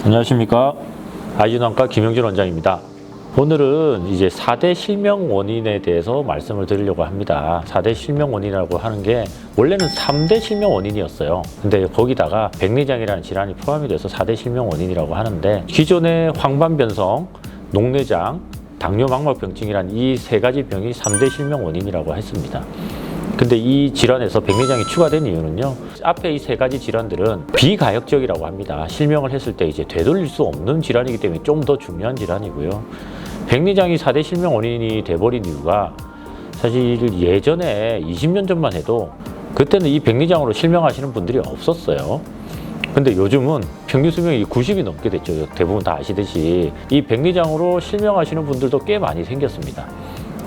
안녕하십니까. 아이진원과 김영준 원장입니다. 오늘은 이제 4대 실명 원인에 대해서 말씀을 드리려고 합니다. 4대 실명 원인이라고 하는 게 원래는 3대 실명 원인이었어요. 근데 거기다가 백내장이라는 질환이 포함이 돼서 4대 실명 원인이라고 하는데, 기존의 황반변성, 녹내장, 당뇨망막병증이란 이 세 가지 병이 3대 실명 원인이라고 했습니다. 근데 이 질환에서 백내장이 추가된 이유는요, 앞에 이 세 가지 질환들은 비가역적이라고 합니다. 실명을 했을 때 이제 되돌릴 수 없는 질환이기 때문에 좀 더 중요한 질환이고요. 백내장이 4대 실명 원인이 돼버린 이유가, 사실 예전에 20년 전만 해도 그때는 이 백내장으로 실명하시는 분들이 없었어요. 근데 요즘은 평균 수명이 90이 넘게 됐죠. 대부분 다 아시듯이 이 백내장으로 실명하시는 분들도 꽤 많이 생겼습니다.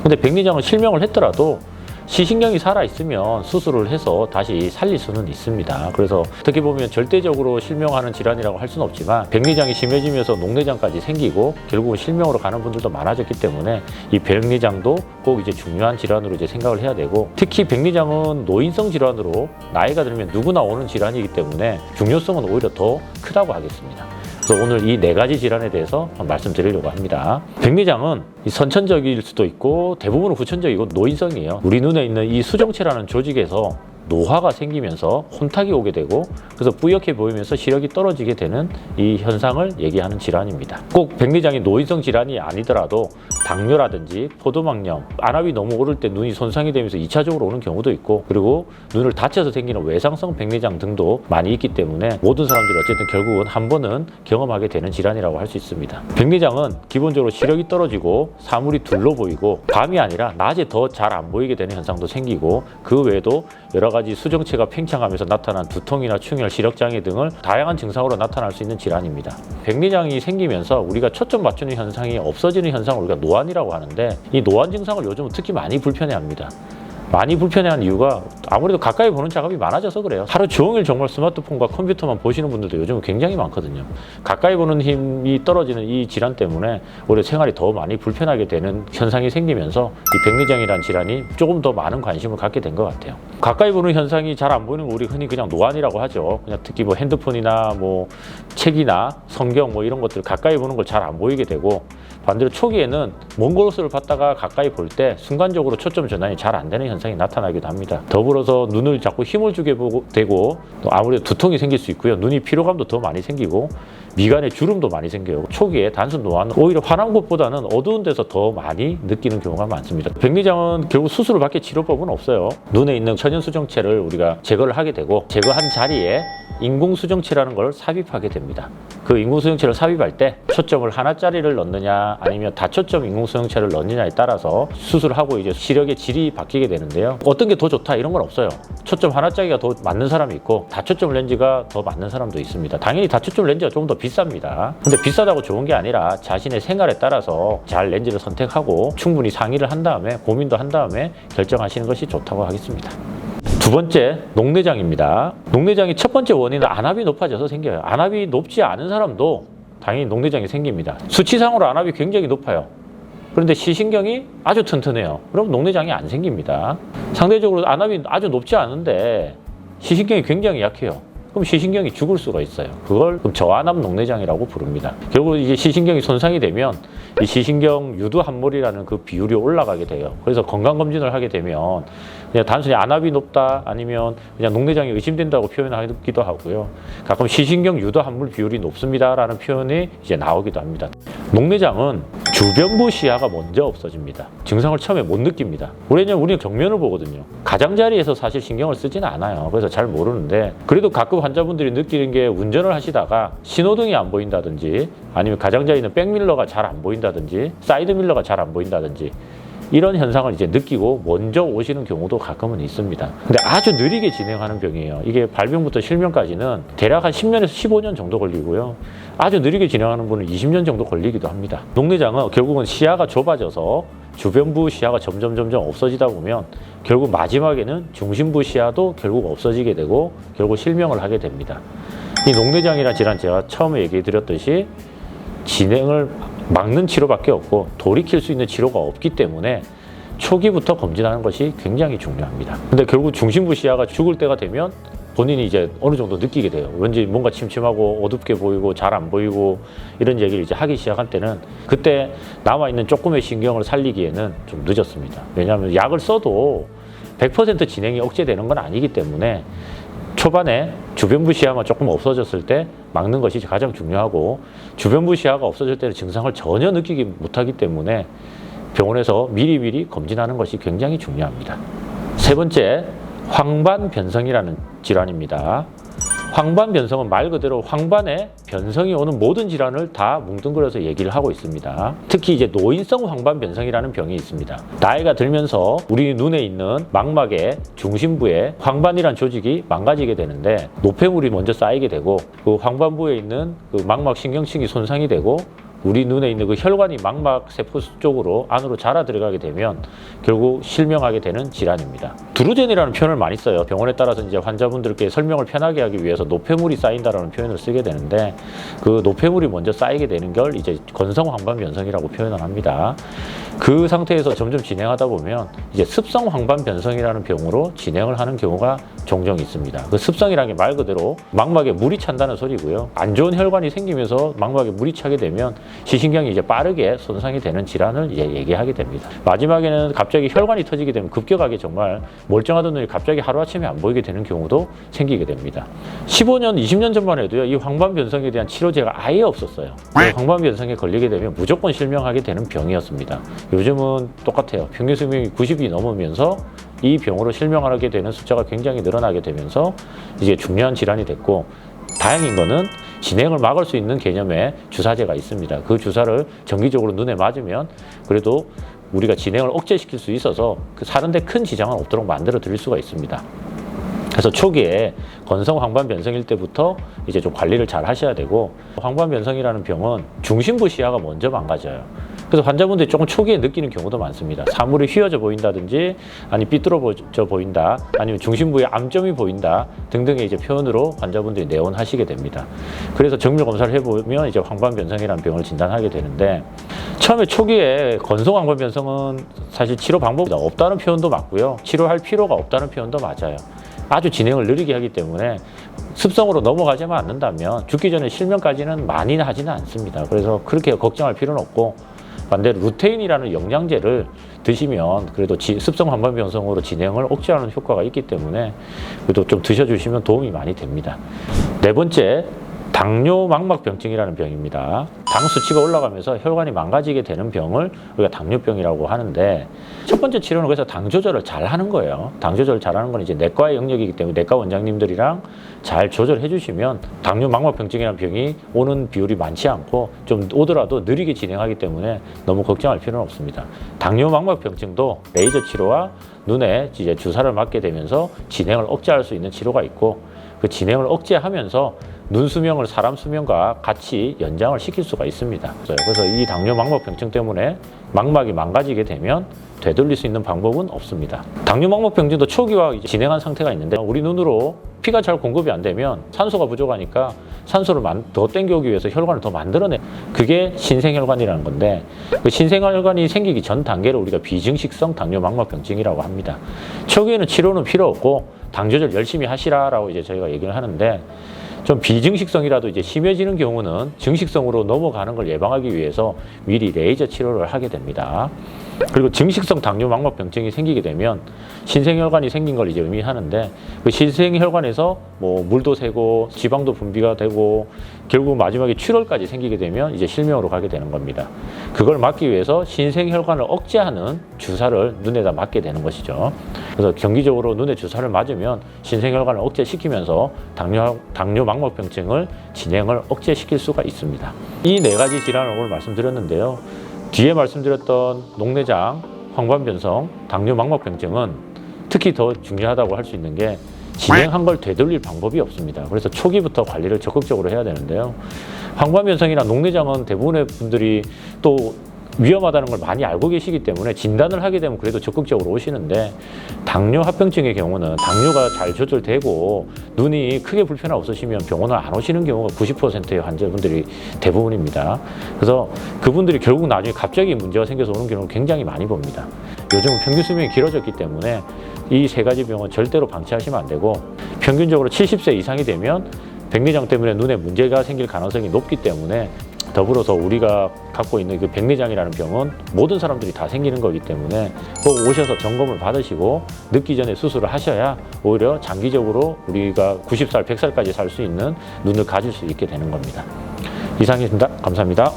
근데 백내장은 실명을 했더라도 시신경이 살아있으면 수술을 해서 다시 살릴 수는 있습니다. 그래서 어떻게 보면 절대적으로 실명하는 질환이라고 할 수는 없지만, 백내장이 심해지면서 녹내장까지 생기고 결국은 실명으로 가는 분들도 많아졌기 때문에 이 백내장도 꼭 이제 중요한 질환으로 이제 생각을 해야 되고, 특히 백내장은 노인성 질환으로 나이가 들면 누구나 오는 질환이기 때문에 중요성은 오히려 더 크다고 하겠습니다. 그래서 오늘 이 네 가지 질환에 대해서 말씀드리려고 합니다. 백내장은 선천적일 수도 있고 대부분은 후천적이고 노인성이에요. 우리 눈에 있는 이 수정체라는 조직에서 노화가 생기면서 혼탁이 오게 되고, 그래서 뿌옇게 보이면서 시력이 떨어지게 되는 이 현상을 얘기하는 질환입니다. 꼭 백내장이 노인성 질환이 아니더라도 당뇨라든지 포도막염, 안압이 너무 오를 때 눈이 손상이 되면서 2차적으로 오는 경우도 있고, 그리고 눈을 다쳐서 생기는 외상성 백내장 등도 많이 있기 때문에 모든 사람들이 어쨌든 결국은 한 번은 경험하게 되는 질환이라고 할 수 있습니다. 백내장은 기본적으로 시력이 떨어지고 사물이 둘러 보이고, 밤이 아니라 낮에 더 잘 안 보이게 되는 현상도 생기고, 그 외에도 여러 가지 수정체가 팽창하면서 나타난 두통이나 충혈, 시력장애 등을 다양한 증상으로 나타날 수 있는 질환입니다. 백내장이 생기면서 우리가 초점 맞추는 현상이 없어지는 현상을 우리가 노안이라고 하는데, 이 노안 증상을 요즘은 특히 많이 불편해합니다. 많이 불편해하는 이유가 아무래도 가까이 보는 작업이 많아져서 그래요. 하루 종일 정말 스마트폰과 컴퓨터만 보시는 분들도 요즘은 굉장히 많거든요. 가까이 보는 힘이 떨어지는 이 질환 때문에 오히려 생활이 더 많이 불편하게 되는 현상이 생기면서 이 백내장이라는 질환이 조금 더 많은 관심을 갖게 된 것 같아요. 가까이 보는 현상이 잘 안 보이는 거 우리 흔히 그냥 노안이라고 하죠. 그냥 특히 뭐 핸드폰이나 뭐 책이나 성경 뭐 이런 것들 가까이 보는 걸 잘 안 보이게 되고, 반대로 초기에는 먼 곳을 봤다가 가까이 볼 때 순간적으로 초점 전환이 잘 안 되는 현상이 나타나기도 합니다. 더불어서 눈을 자꾸 힘을 주게 되고, 또 아무래도 두통이 생길 수 있고요. 눈이 피로감도 더 많이 생기고, 미간에 주름도 많이 생겨요. 초기에 단순 노안은 오히려 환한 곳보다는 어두운 데서 더 많이 느끼는 경우가 많습니다. 백내장은 결국 수술을 밖에 치료법은 없어요. 눈에 있는 천연 수정체를 우리가 제거를 하게 되고, 제거한 자리에 인공수정체라는 걸 삽입하게 됩니다. 그 인공수정체를 삽입할 때 초점을 하나짜리를 넣느냐 아니면 다초점 인공수정체를 넣느냐에 따라서 수술하고 이제 시력의 질이 바뀌게 되는데요. 어떤 게 더 좋다 이런 건 없어요. 초점 하나짜리가 더 맞는 사람이 있고 다초점 렌즈가 더 맞는 사람도 있습니다. 당연히 다초점 렌즈가 조금 더 비쌉니다. 근데 비싸다고 좋은 게 아니라 자신의 생활에 따라서 잘 렌즈를 선택하고 충분히 상의를 한 다음에 고민도 한 다음에 결정하시는 것이 좋다고 하겠습니다. 두 번째, 녹내장입니다. 녹내장이 첫 번째 원인은 안압이 높아져서 생겨요. 안압이 높지 않은 사람도 당연히 녹내장이 생깁니다. 수치상으로 안압이 굉장히 높아요. 그런데 시신경이 아주 튼튼해요. 그럼 녹내장이 안 생깁니다. 상대적으로 안압이 아주 높지 않은데 시신경이 굉장히 약해요. 그럼 시신경이 죽을 수가 있어요. 그걸 저안압 녹내장이라고 부릅니다. 결국 이제 시신경이 손상이 되면 이 시신경 유두 함몰이라는 그 비율이 올라가게 돼요. 그래서 건강검진을 하게 되면 그냥 단순히 안압이 높다 아니면 그냥 녹내장이 의심된다고 표현하기도 하고요. 가끔 시신경 유두 함몰 비율이 높습니다라는 표현이 이제 나오기도 합니다. 녹내장은 주변부 시야가 먼저 없어집니다. 증상을 처음에 못 느낍니다. 우리는 정면을 보거든요. 가장자리에서 사실 신경을 쓰지는 않아요. 그래서 잘 모르는데, 그래도 가끔 환자분들이 느끼는 게 운전을 하시다가 신호등이 안 보인다든지 아니면 가장자리는 백밀러가 잘 안 보인다든지 사이드밀러가 잘 안 보인다든지 이런 현상을 이제 느끼고 먼저 오시는 경우도 가끔은 있습니다. 근데 아주 느리게 진행하는 병이에요. 이게 발병부터 실명까지는 대략 한 10년에서 15년 정도 걸리고요. 아주 느리게 진행하는 분은 20년 정도 걸리기도 합니다. 녹내장은 결국은 시야가 좁아져서 주변부 시야가 점점 없어지다 보면 결국 마지막에는 중심부 시야도 결국 없어지게 되고 결국 실명을 하게 됩니다. 이 녹내장이라는 질환, 제가 처음에 얘기해 드렸듯이 진행을 막는 치료밖에 없고 돌이킬 수 있는 치료가 없기 때문에 초기부터 검진하는 것이 굉장히 중요합니다. 근데 결국 중심부 시야가 죽을 때가 되면 본인이 이제 어느 정도 느끼게 돼요. 왠지 뭔가 침침하고 어둡게 보이고 잘 안 보이고 이런 얘기를 이제 하기 시작할 때는 그때 남아있는 조금의 신경을 살리기에는 좀 늦었습니다. 왜냐하면 약을 써도 100% 진행이 억제되는 건 아니기 때문에 초반에 주변부 시야만 조금 없어졌을 때 막는 것이 가장 중요하고 주변부 시야가 없어질 때는 증상을 전혀 느끼지 못하기 때문에 병원에서 미리미리 검진하는 것이 굉장히 중요합니다. 세 번째, 황반 변성이라는 질환입니다. 황반 변성은 말 그대로 황반에 변성이 오는 모든 질환을 다 뭉뚱그려서 얘기를 하고 있습니다. 특히 이제 노인성 황반 변성이라는 병이 있습니다. 나이가 들면서 우리 눈에 있는 망막의 중심부에 황반이란 조직이 망가지게 되는데 노폐물이 먼저 쌓이게 되고 그 황반부에 있는 그 망막 신경층이 손상이 되고 우리 눈에 있는 그 혈관이 망막 세포 쪽으로 안으로 자라 들어가게 되면 결국 실명하게 되는 질환입니다. 드루젠이라는 표현을 많이 써요. 병원에 따라서 이제 환자분들께 설명을 편하게 하기 위해서 노폐물이 쌓인다라는 표현을 쓰게 되는데 그 노폐물이 먼저 쌓이게 되는 걸 이제 건성 황반 변성이라고 표현을 합니다. 그 상태에서 점점 진행하다 보면 이제 습성 황반 변성이라는 병으로 진행을 하는 경우가 종종 있습니다. 그 습성이라는 게 말 그대로 망막에 물이 찬다는 소리고요. 안 좋은 혈관이 생기면서 망막에 물이 차게 되면 시신경이 이제 빠르게 손상이 되는 질환을 이제 얘기하게 됩니다. 마지막에는 갑자기 혈관이 터지게 되면 급격하게 정말 멀쩡하던 눈이 갑자기 하루아침에 안 보이게 되는 경우도 생기게 됩니다. 15년, 20년 전만 해도요, 이 황반 변성에 대한 치료제가 아예 없었어요. 황반 변성에 걸리게 되면 무조건 실명하게 되는 병이었습니다. 요즘은 똑같아요. 평균 수명이 90이 넘으면서 이 병으로 실명하게 되는 숫자가 굉장히 늘어나게 되면서 이제 중요한 질환이 됐고, 다행인 거는 진행을 막을 수 있는 개념의 주사제가 있습니다. 그 주사를 정기적으로 눈에 맞으면 그래도 우리가 진행을 억제시킬 수 있어서 그 사는데 큰 지장은 없도록 만들어 드릴 수가 있습니다. 그래서 초기에 건성 황반 변성일 때부터 이제 좀 관리를 잘 하셔야 되고, 황반 변성이라는 병은 중심부 시야가 먼저 망가져요. 그래서 환자분들이 조금 초기에 느끼는 경우도 많습니다. 사물이 휘어져 보인다든지, 아니 삐뚤어져 보인다, 아니면 중심부에 암점이 보인다 등등의 이제 표현으로 환자분들이 내원하시게 됩니다. 그래서 정밀 검사를 해보면 이제 황반 변성이라는 병을 진단하게 되는데, 처음에 초기에 건성 황반 변성은 사실 치료 방법이 없다는 표현도 맞고요, 치료할 필요가 없다는 표현도 맞아요. 아주 진행을 느리게 하기 때문에 습성으로 넘어가지만 않는다면 죽기 전에 실명까지는 많이 하지는 않습니다. 그래서 그렇게 걱정할 필요는 없고, 반대로 루테인이라는 영양제를 드시면 그래도 습성 황반 변성으로 진행을 억제하는 효과가 있기 때문에 그래도 좀 드셔주시면 도움이 많이 됩니다. 네 번째, 당뇨 망막병증이라는 병입니다. 당 수치가 올라가면서 혈관이 망가지게 되는 병을 우리가 당뇨병이라고 하는데, 첫 번째 치료는 그래서 당 조절을 잘 하는 거예요. 당 조절을 잘하는 건 이제 내과의 영역이기 때문에 내과 원장님들이랑 잘 조절해 주시면 당뇨 망막병증이라는 병이 오는 비율이 많지 않고, 좀 오더라도 느리게 진행하기 때문에 너무 걱정할 필요는 없습니다. 당뇨 망막병증도 레이저 치료와 눈에 이제 주사를 맞게 되면서 진행을 억제할 수 있는 치료가 있고, 그 진행을 억제하면서 눈 수명을 사람 수명과 같이 연장을 시킬 수가 있습니다. 그래서 이 당뇨 망막병증 때문에 망막이 망가지게 되면 되돌릴 수 있는 방법은 없습니다. 당뇨 망막병증도 초기화 진행한 상태가 있는데, 우리 눈으로 피가 잘 공급이 안 되면 산소가 부족하니까 산소를 더 땡겨오기 위해서 혈관을 더 만들어내, 그게 신생혈관이라는 건데, 그 신생혈관이 생기기 전 단계를 우리가 비증식성 당뇨 망막병증이라고 합니다. 초기에는 치료는 필요 없고 당 조절 열심히 하시라라고 이제 저희가 얘기를 하는데, 좀 비증식성이라도 이제 심해지는 경우는 증식성으로 넘어가는 걸 예방하기 위해서 미리 레이저 치료를 하게 됩니다. 그리고 증식성 당뇨 망막병증이 생기게 되면 신생혈관이 생긴 걸 이제 의미하는데, 그 신생혈관에서 뭐 물도 새고 지방도 분비가 되고 결국 마지막에 출혈까지 생기게 되면 이제 실명으로 가게 되는 겁니다. 그걸 막기 위해서 신생혈관을 억제하는 주사를 눈에다 맞게 되는 것이죠. 그래서 정기적으로 눈에 주사를 맞으면 신생혈관을 억제시키면서 당뇨 망막병증을 진행을 억제시킬 수가 있습니다. 이 네 가지 질환을 오늘 말씀드렸는데요. 뒤에 말씀드렸던 녹내장, 황반변성, 당뇨 망막병증은 특히 더 중요하다고 할 수 있는 게 진행한 걸 되돌릴 방법이 없습니다. 그래서 초기부터 관리를 적극적으로 해야 되는데요. 황반변성이나 녹내장은 대부분의 분들이 또 위험하다는 걸 많이 알고 계시기 때문에 진단을 하게 되면 그래도 적극적으로 오시는데, 당뇨 합병증의 경우는 당뇨가 잘 조절되고 눈이 크게 불편 없으시면 병원을 안 오시는 경우가 90%의 환자분들이 대부분입니다. 그래서 그분들이 결국 나중에 갑자기 문제가 생겨서 오는 경우를 굉장히 많이 봅니다. 요즘은 평균 수명이 길어졌기 때문에 이 세 가지 병은 절대로 방치하시면 안 되고, 평균적으로 70세 이상이 되면 백내장 때문에 눈에 문제가 생길 가능성이 높기 때문에, 더불어서 우리가 갖고 있는 그 백내장이라는 병은 모든 사람들이 다 생기는 거기 때문에 꼭 오셔서 점검을 받으시고 늦기 전에 수술을 하셔야 오히려 장기적으로 우리가 90살, 100살까지 살 수 있는 눈을 가질 수 있게 되는 겁니다. 이상입니다. 감사합니다.